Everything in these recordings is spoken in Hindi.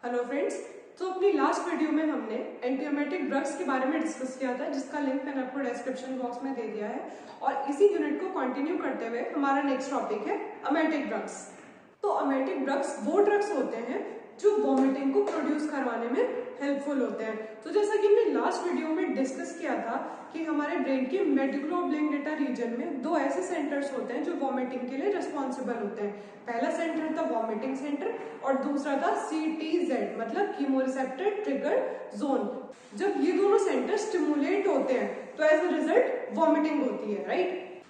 Hello friends. तो अपनी लास्ट वीडियो में हमने एंटीएमेटिक ड्रग्स के बारे में डिस्कस किया था, जिसका लिंक मैंने आपको डिस्क्रिप्शन बॉक्स में दे दिया है। और इसी यूनिट को कंटिन्यू करते हुए हमारा नेक्स्ट टॉपिक है अमेटिक ड्रग्स। तो अमेटिक ड्रग्स वो ड्रग्स होते हैं जो वॉमिटिंग को प्रोड्यूस करवाने में हेल्पफुल होते हैं। तो जैसा कि हमने लास्ट वीडियो में डिस्कस किया था कि हमारे ब्रेन के मेडुला ऑब्लिंगेटा रीजन में दो ऐसे सेंटर्स होते हैं जो वॉमिटिंग के लिए रिस्पॉन्सिबल होते हैं। पहला सेंटर था वॉमिटिंग सेंटर और दूसरा था CTZ मतलब कीमोरिसेप्टर ट्रिगर जोन। जब ये दोनों सेंटर स्टिमुलेट होते हैं तो एज अ रिजल्ट वॉमिटिंग होती है, राइट।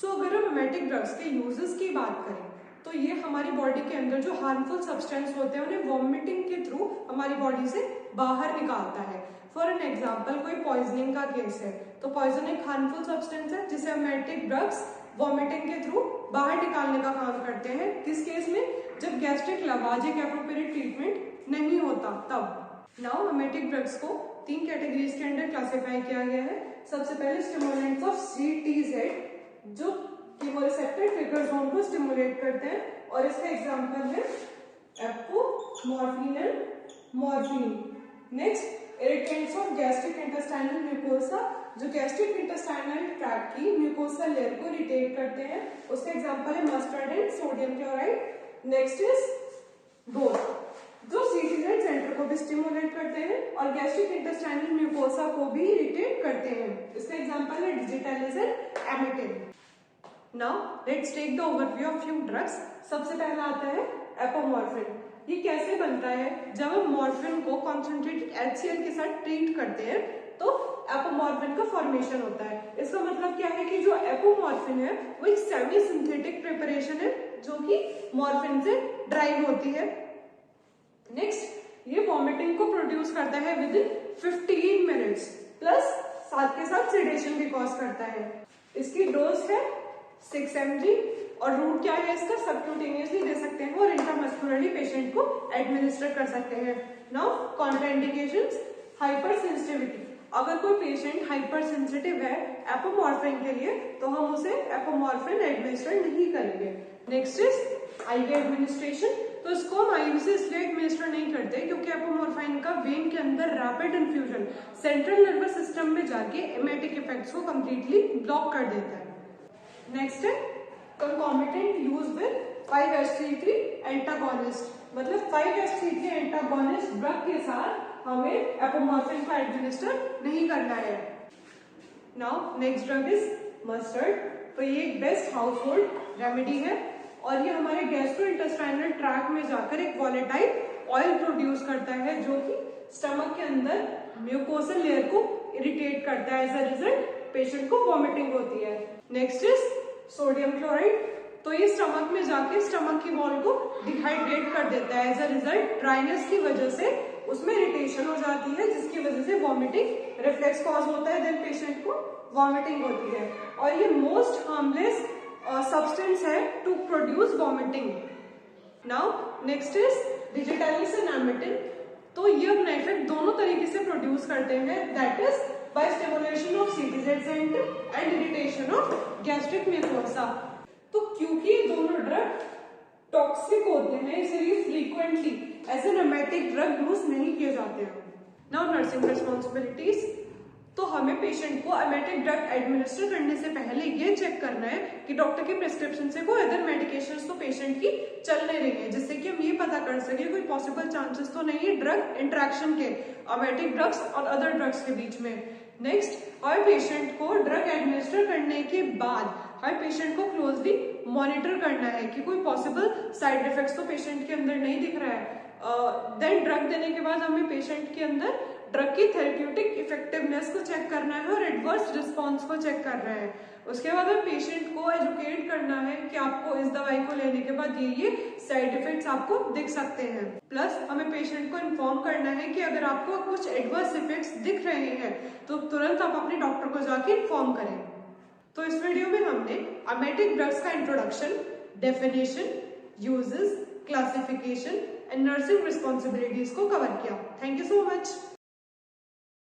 सो अगर हम अमेटिक ड्रग्स के यूजेस की बात करें तो ये हमारी बॉडी के अंदर जो हार्मफुल सब्सटेंस होते हैं उन्हें वॉमिटिंग के थ्रू हमारी बॉडी से बाहर निकालता है। फॉर एन एग्जाम्पल, कोई पॉइजनिंग का केस है तो पॉइजन एक हार्मफुल सब्सटेंस है जिसे अमेटिक ड्रग्स वॉमिटिंग के थ्रू बाहर निकालने का काम करते हैं। किस केस में? जब गैस्ट्रिक लवाजिक एप्रोप्रिएट ट्रीटमेंट नहीं होता तब। नाउ अमेटिक ड्रग्स को 3 कैटेगरीज के अंदर क्लासिफाई किया गया है। सबसे पहले स्टिमुलेंट्स ऑफ CTZ जो कीमोरिसेप्टर ट्रिगर जोन को स्टिमुलेट करते हैं और इसका एग्जांपल है apomorphine and morphine. Next, irritants of gastric intestinal mucosa जो गैस्ट्रिक इंटेस्टाइनल ट्रैक्ट की म्यूकोसा लेयर को इरिटेट करते हैं, उसका एग्जांपल है mustard and sodium chloride. Next is dose जो CTZ सेंटर को भी स्टिमुलेट करते हैं और गैस्ट्रिक इंटेस्टाइनल म्यूकोसा को भी इरिटेट करते हैं, इसका एग्जांपल है digitalis and emetine. Now let's take the overview of few drugs. सबसे पहला आता है एपोमॉर्फिन। ये कैसे बनता है? जब हम मॉर्फिन को कॉन्सेंट्रेटेड HCl के साथ ट्रीट करते हैं तो एपोमॉर्फिन का फॉर्मेशन होता है। इसका मतलब क्या है कि जो एपोमॉर्फिन है वो एक सेमी सिंथेटिक प्रिपरेशन है जो कि मॉर्फिन से ड्राइव होती है। नेक्स्ट, ये वॉमिटिंग को प्रोड्यूस करता है विद इन 15 मिनट्स प्लस साथ के साथ सेडेशन भी कॉज करता है। इसकी डोज है 6 mg और रूट क्या है इसका? सबक्यूटेनियसली दे सकते हैं और इंट्रामस्कुलरली पेशेंट को एडमिनिस्टर कर सकते हैं। Now contraindications, hyper sensitivity. अगर कोई पेशेंट हाइपर सेंसिटिव है एपोमॉर्फिन के लिए तो हम उसे एपोमॉर्फिन एडमिनिस्टर नहीं करेंगे। Next is IV administration. तो इसको हम आईवी से इसलिए एडमिनिस्टर नहीं करते क्योंकि एपोमॉर्फिन का वेन के अंदर rapid infusion central nervous system में जाके एमेटिक इफेक्ट्स को कंप्लीटली ब्लॉक कर देता है। नेक्स्ट है कंकॉमिटेंट यूज विद 5-HT3 एंटागोनिस्ट मतलब 5-HT3 एंटागोनिस्ट ड्रग के साथ हमें एपोमॉर्फिन को एडमिनिस्टर नहीं करना है। Now next drug is mustard. तो ये एक बेस्ट हाउसहोल्ड रेमेडी है और ये हमारे गैस्ट्रोइंटेस्टाइनल ट्रैक्ट में जाकर एक वॉलेटाइल ऑयल प्रोड्यूस करता है जो कि स्टमक के अंदर म्यूकोसल लेयर को इरिटेट करता है। एज अ रिजल्ट पेशेंट को वॉमिटिंग होती है। Next is sodium chloride. तो ये स्टमक में जाके स्टमक की वॉल को डिहाइड्रेट कर देता है। एज अ रिजल्ट ड्राइनेस की वजह से उसमें इरिटेशन हो जाती है जिसकी वजह से वॉमिटिंग रिफ्लेक्स कॉज होता है, देन पेशेंट को वॉमिटिंग होती है। और ये मोस्ट हार्मलेस सब्सटेंस है to produce vomiting. Now next is digitalis and emetine. तो ये अपना इफेक्ट दोनों तरीके से प्रोड्यूस करते हैं, that is by stimulation of CTZ centre and irritation of gastric mucosa. तो क्योंकि ये दोनों ड्रग टॉक्सिक होते हैं इसलिए frequently as an emetic drug use नहीं किए जाते हैं। Now nursing responsibilities. तो हमें पेशेंट को अमेटिक ड्रग एडमिनिस्टर करने से पहले ये चेक करना है कि डॉक्टर के प्रिस्क्रिप्शन से कोई अदर मेडिकेशंस तो पेशेंट की चल नहीं रही है, जिससे कि हम ये पता कर सके कोई पॉसिबल चांसेस तो नहीं है ड्रग इंटरेक्शन के अमेटिक ड्रग्स और अदर ड्रग्स के बीच में। नेक्स्ट, हर पेशेंट को ड्रग एडमिनिस्टर करने के बाद हर पेशेंट को क्लोजली मॉनिटर करना है कि कोई पॉसिबल साइड इफेक्ट्स तो पेशेंट के अंदर नहीं दिख रहा है। देन ड्रग देने के बाद हमें पेशेंट के अंदर ड्रग की थेरेप्यूटिक इफेक्टिवनेस को चेक करना है और एडवर्स रिस्पॉन्स को चेक करना है। उसके बाद हमें पेशेंट को एजुकेट करना है कि आपको इस दवाई को लेने के बाद ये साइड इफेक्ट्स आपको दिख सकते हैं। प्लस हमें पेशेंट को इन्फॉर्म करना है कि अगर आपको कुछ एडवर्स इफेक्ट्स दिख रहे हैं तो तुरंत आप अपने डॉक्टर को जाके इन्फॉर्म करें। तो इस वीडियो में हमने अमेटिक ड्रग्स का introduction, definition, uses, classification and nursing responsibilities को कवर किया। Thank you so much.